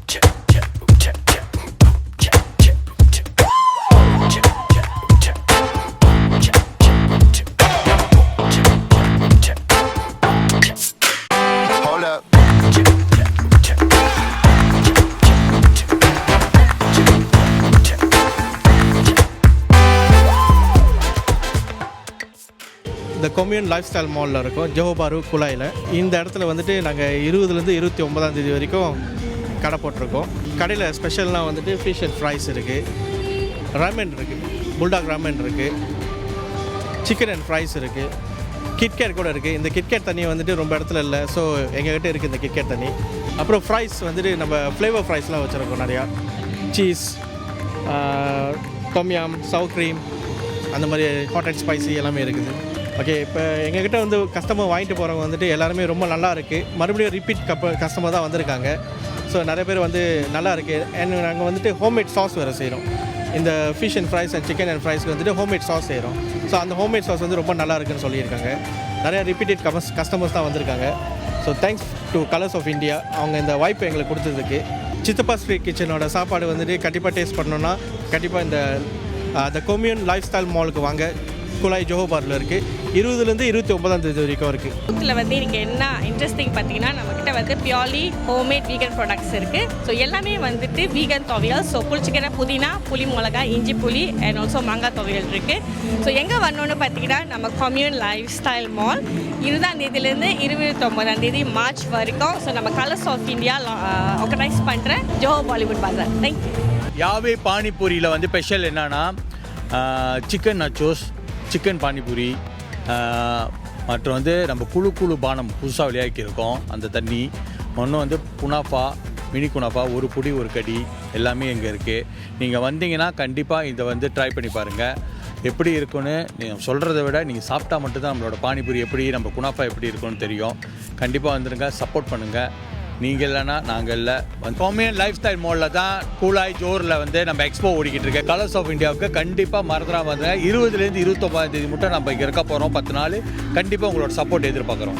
இந்த commune life style மாலில் இருக்கும் ஜோஹர் பாரு குழாயில். இந்த இடத்துல வந்துட்டு நாங்கள் 20லேருந்து 29ஆம் தேதி வரைக்கும் கடை போட்டிருக்கோம். கடையில் ஸ்பெஷல்னால் வந்துட்டு ஃபிஷ் அண்ட் ஃப்ரைஸ் இருக்குது, ராமன் இருக்குது, புல்டாக் ராமன் இருக்குது, சிக்கன் அண்ட் ஃப்ரைஸ் இருக்குது, கிட்கேட் கூட இருக்குது. இந்த கிட்கேட் தண்ணி வந்துட்டு ரொம்ப இடத்துல இல்லை, ஸோ எங்ககிட்ட இருக்குது இந்த கிட்கேட் தண்ணி. அப்புறம் ஃப்ரைஸ் வந்துட்டு நம்ம ஃப்ளேவர் ஃப்ரைஸ்லாம் வச்சுருக்கோம் நிறையா, சீஸ், தொம்யாம், சவு க்ரீம், அந்த மாதிரி ஹாட் அண்ட் ஸ்பைசி எல்லாமே இருக்குது. ஓகே, இப்போ எங்ககிட்ட வந்து கஸ்டமர் வாங்கிட்டு போகிறவங்க வந்துட்டு எல்லாருமே ரொம்ப நல்லா இருக்குது, மறுபடியும் ரிப்பீட் கஸ்டமர் தான் வந்திருக்காங்க. ஸோ நிறைய பேர் வந்து நல்லா இருக்குது. அண்ட் நாங்கள் வந்துட்டு ஹோம்மேட் சாஸ் வேறு செய்கிறோம். இந்த fish and fries and chicken and ஃப்ரைஸ்க்கு வந்துட்டு ஹோம்மேட் சாஸ் செய்கிறோம். ஸோ அந்த ஹோம்மேட் சாஸ் வந்து ரொம்ப நல்லா இருக்குன்னு சொல்லியிருக்காங்க. நிறையா ரிப்பீட்டட் கஸ்டமர்ஸ் தான் வந்திருக்காங்க. So thanks to colours of India, அவங்க இந்த வாய்ப்பு எங்களுக்கு கொடுத்ததுக்கு. சித்தப்பா ஸ்ட்ரீட் கிச்சனோட சாப்பாடு வந்துட்டு கண்டிப்பாக டேஸ்ட் பண்ணணுன்னா கண்டிப்பாக இந்த கொம்யூன் லைஃப் ஸ்டைல் மாலுக்கு வாங்க. குழாய் ஜோஹர் பாரில் இருக்குது. 20லேருந்து 29ஆம் தேதி வரைக்கும் இருக்குது. இதில் வந்து நீங்கள் என்ன இன்ட்ரெஸ்டிங் பார்த்தீங்கன்னா, நம்மக்கிட்ட வந்து பியூர்லி ஹோம்மேட் வீகன் ப்ராடக்ட்ஸ் இருக்குது. ஸோ எல்லாமே வந்துட்டு வீகன் துவையல். ஸோ புளிச்சிக்கிற புதினா, புளி மிளகா, இஞ்சி புளி அண்ட் ஆல்சோ மாங்காய் துவையல் இருக்குது. ஸோ எங்கே வரணுன்னு பார்த்தீங்கன்னா, நம்ம கொம்யூன் லைஃப் ஸ்டைல் மால் 20ஆம் தேதியிலேருந்து 29ஆம் தேதி மார்ச் வரைக்கும். ஸோ நம்ம கலர்ஸ் ஆஃப் இந்தியா ஆர்கனைஸ் பண்ணுற ஜோஹர் பாலிவுட் பாசார். தேங்க்யூ. யாவே பானிபூரியில் வந்து ஸ்பெஷல் என்னன்னா சிக்கன் நச்சோஸ், சிக்கன் பானிபூரி, மற்றும் வந்து நம்ம குழு பானம் புதுசாக விளையாக்கியிருக்கோம். அந்த தண்ணி ஒன்று வந்து குனாஃபா, மினி குனாஃபா, ஒரு புடி ஒரு கடி எல்லாமே இங்கே இருக்குது. நீங்கள் வந்தீங்கன்னா கண்டிப்பாக இதை வந்து ட்ரை பண்ணி பாருங்கள். எப்படி இருக்குன்னு நீங்கள் சொல்கிறத விட நீங்கள் சாப்பிட்டா மட்டும்தான் நம்மளோட பானிபூரி எப்படி, நம்ம குனாஃபா எப்படி இருக்குன்னு தெரியும். கண்டிப்பாக வந்துடுங்க, சப்போர்ட் பண்ணுங்கள். நீங்கள் இல்லைன்னா நாங்கள் இல்லை. கொம்யூன் லைஃப் ஸ்டைல் மாலில் தான் கூலாய் ஜோரில் வந்து நம்ம எக்ஸ்போ ஓடிக்கிட்டு இருக்கு. கலர்ஸ் ஆஃப் இந்தியாவுக்கு கண்டிப்பாக மறந்துடாம வந்துங்க. 20லேருந்து 29ஆம் தேதி மட்டும் நம்ம இங்கே இருக்க போகிறோம். 10 நாள் கண்டிப்பாக உங்களோட சப்போர்ட் எதிர்பார்க்குறோம்.